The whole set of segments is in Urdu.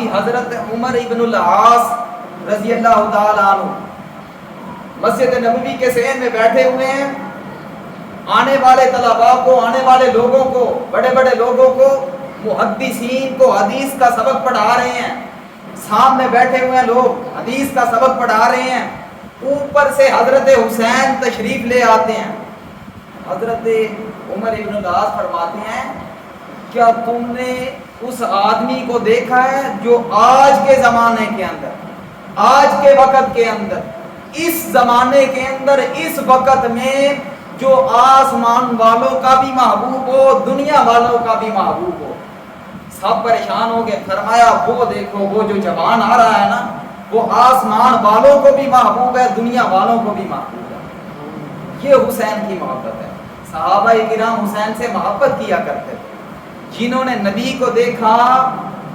حضرت عمر ابن العاص رضی اللہ تعالی عنہ مسجد نبوی کے صحن میں بیٹھے ہوئے ہیں. آنے والے طلباء کو, آنے والے لوگوں کو, بڑے بڑے لوگوں کو, محدثین کو حدیث کا سبق پڑھا رہے ہیں. سامنے بیٹھے ہوئے لوگ حدیث کا سبق پڑھا رہے ہیں. اوپر سے حضرت حسین تشریف لے آتے ہیں. حضرت عمر ابن العاص فرماتے ہیں, کیا تم نے اس آدمی کو دیکھا ہے جو آج کے زمانے کے اندر, آج کے وقت کے اندر, اس زمانے کے اندر, اس وقت میں جو آسمان والوں کا بھی محبوب ہو, دنیا والوں کا بھی محبوب ہو؟ سب پریشان ہو گئے. فرمایا وہ دیکھو, وہ جو جوان آ رہا ہے نا, وہ آسمان والوں کو بھی محبوب ہے, دنیا والوں کو بھی محبوب ہے. یہ حسین کی محبت ہے. صحابہ کرام حسین سے محبت کیا کرتے تھے. جنہوں نے نبی کو دیکھا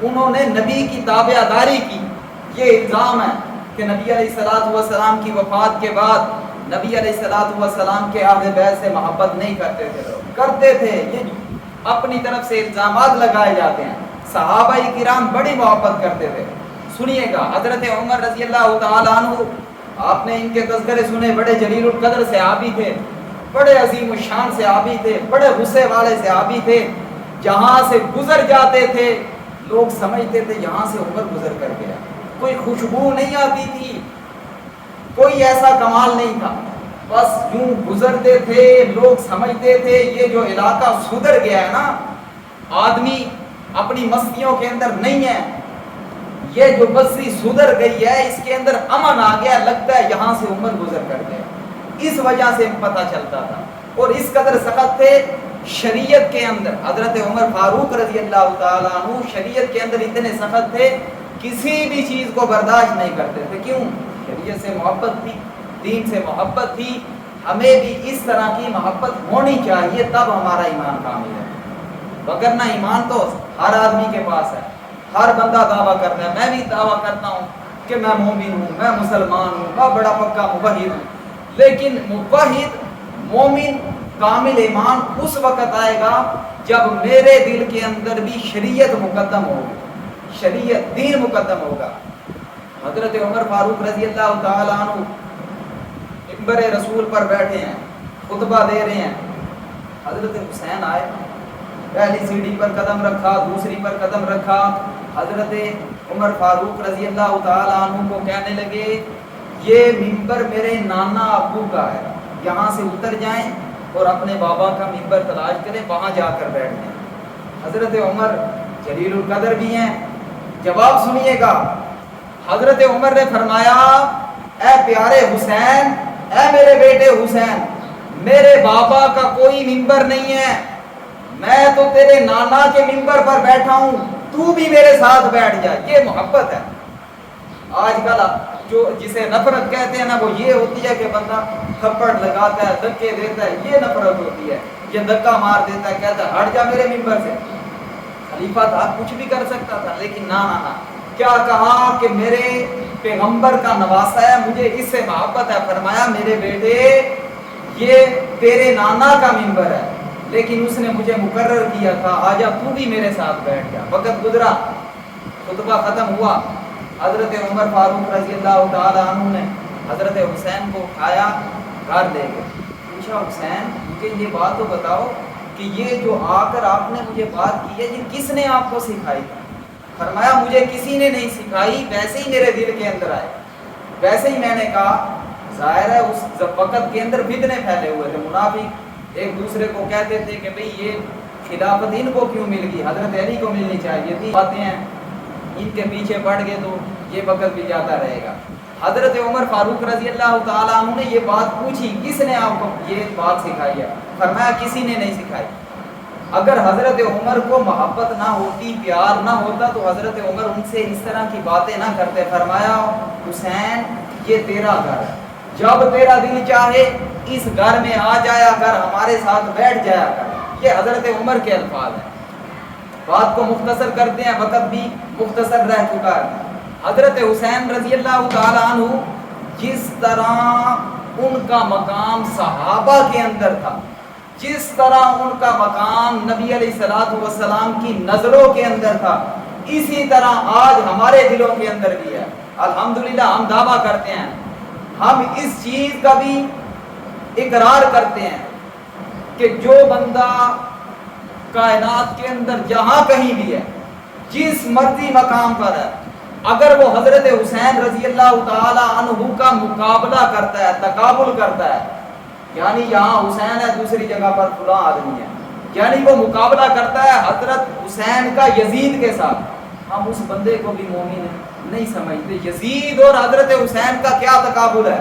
انہوں نے نبی کی تابعداری کی. یہ الزام ہے کہ نبی علیہ الصلوۃ والسلام کی وفات کے بعد نبی علیہ الصلوۃ والسلام کے اہل بیت سے محبت نہیں کرتے تھے. لوگ کرتے تھے. یہ اپنی طرف سے الزامات لگائے جاتے ہیں. صحابہ کرام بڑی محبت کرتے تھے. سنیے گا, حضرت عمر رضی اللہ تعالی عنہ, آپ نے ان کے تذکرے سنے, بڑے جلیل القدر صحابی تھے, بڑے عظیم الشان صحابی تھے, بڑے غصے والے صحابی تھے. جہاں سے گزر جاتے تھے لوگ سمجھتے تھے یہاں سے عمر گزر کر گیا. کوئی خوشبو نہیں آتی تھی, کوئی ایسا کمال نہیں تھا. بس یوں گزرتے تھے, لوگ سمجھتے تھے یہ جو علاقہ سدھر گیا ہے نا, آدمی اپنی مستیوں کے اندر نہیں ہے, یہ جو بستی سدھر گئی ہے, اس کے اندر امن آ گیا, لگتا ہے یہاں سے عمر گزر کر گیا. اس وجہ سے پتہ چلتا تھا. اور اس قدر سخت تھے شریعت کے اندر. حضرت عمر فاروق رضی اللہ تعالیٰ عنہ شریعت کے اندر اتنے سخت تھے, کسی بھی چیز کو برداشت نہیں کرتے تھے. کیوں؟ شریعت سے محبت تھی, دین سے محبت تھی. ہمیں بھی اس طرح کی محبت ہونی چاہیے, تب ہمارا ایمان کامل ہے. وگرنہ ایمان تو ہر آدمی کے پاس ہے, ہر بندہ دعویٰ کرتا ہے. میں بھی دعویٰ کرتا ہوں کہ میں مومن ہوں, میں مسلمان ہوں, میں بڑا پکا موحد ہوں. لیکن موحد, مومن, کامل ایمان اس وقت آئے گا جب میرے دل کے اندر بھی شریعت مقدم ہوگی, شریعت دین مقدم ہوگا. حضرت عمر فاروق رضی اللہ تعالی عنہ منبر رسول پر بیٹھے ہیں, خطبہ دے رہے ہیں. حضرت حسین آئے, پہلی سیڑھی پر قدم رکھا, دوسری پر قدم رکھا. حضرت عمر فاروق رضی اللہ تعالی عنہ کو کہنے لگے, یہ منبر میرے نانا ابو کا ہے, یہاں سے اتر جائیں اور اپنے بابا کا منبر تلاش کریں, وہاں جا کر بیٹھ جائیں. حضرت عمر جلیل القدر بھی ہیں. جواب سنیے گا. حضرت عمر نے فرمایا, اے پیارے حسین, اے میرے بیٹے حسین, میرے بابا کا کوئی منبر نہیں ہے, میں تو تیرے نانا کے منبر پر بیٹھا ہوں, تو بھی میرے ساتھ بیٹھ جا. یہ محبت ہے. آج کل جو جسے نفرت کہتے ہیں نا, وہ یہ ہوتی ہے کہ بندہ تھپڑ لگاتا ہے, دھکے دیتا ہے, یہ نفرت ہوتی ہے. یہ دھکا مار دیتا ہے, کہتا ہے ہٹ جا میرے منبر سے. خلیفہ تھا, کچھ بھی کر سکتا تھا, لیکن نہ, کیا کہا کہ میرے پیغمبر کا نواسا ہے, مجھے اس سے محبت ہے. فرمایا میرے بیٹے, یہ تیرے نانا کا منبر ہے, لیکن اس نے مجھے مقرر کیا تھا, آجا تو بھی میرے ساتھ بیٹھ جا. وقت گزرا, خطبہ ختم ہوا. حضرت عمر فاروق رضی اللہ تعالی عنہ نے حضرت حسین کو اٹھایا, گھر لے گئے. پوچھا, حسین مجھے یہ بات تو بتاؤ کہ یہ جو آ کر آپ نے مجھے بات کی ہے, یہ کس نے آپ کو سکھائی؟ فرمایا مجھے کسی نے نہیں سکھائی, ویسے ہی میرے دل کے اندر آئے, ویسے ہی میں نے کہا. ظاہر ہے اس وقت کے اندر فتنے پھیلے ہوئے تھے. منافق ایک دوسرے کو کہتے تھے کہ بھئی یہ خلافت ان کو کیوں مل گئی, حضرت علی کو ملنی چاہیے تھی. باتیں ہیں, ان کے پیچھے پڑ گئے تو یہ وقت بھی جاتا رہے گا. حضرت عمر فاروق رضی اللہ تعالیٰ عنہ نے یہ بات پوچھی, کس نے آپ کو یہ بات سکھائی ہے؟ فرمایا کسی نے نہیں سکھائی. اگر حضرت عمر کو محبت نہ ہوتی, پیار نہ ہوتا, تو حضرت عمر ان سے اس طرح کی باتیں نہ کرتے. فرمایا حسین یہ تیرا گھر ہے, جب تیرا دل چاہے اس گھر میں آ جایا کر, ہمارے ساتھ بیٹھ جایا کر. یہ حضرت عمر کے الفاظ ہیں. بات کو مختصر کرتے ہیں, وقت بھی مختصر رہ چکا ہے. حضرت حسین رضی اللہ تعالی عنہ, جس طرح ان کا مقام صحابہ کے اندر تھا, جس طرح ان کا مقام نبی علیہ الصلوۃ والسلام کی نظروں کے اندر تھا, اسی طرح آج ہمارے دلوں کے اندر بھی ہے. الحمدللہ ہم دعویٰ کرتے ہیں, ہم اس چیز کا بھی اقرار کرتے ہیں کہ جو بندہ کائنات کے اندر جہاں کہیں بھی ہے, جس مرضی مقام پر ہے, اگر وہ حضرت حسین رضی اللہ تعالی عنہ کا مقابلہ کرتا ہے, تقابل کرتا ہے, یعنی یہاں حسین ہے, دوسری جگہ پر فلاں آدمی ہے, یعنی وہ مقابلہ کرتا ہے حضرت حسین کا یزید کے ساتھ, ہم اس بندے کو بھی مومن نہیں سمجھتے. یزید اور حضرت حسین کا کیا تقابل ہے؟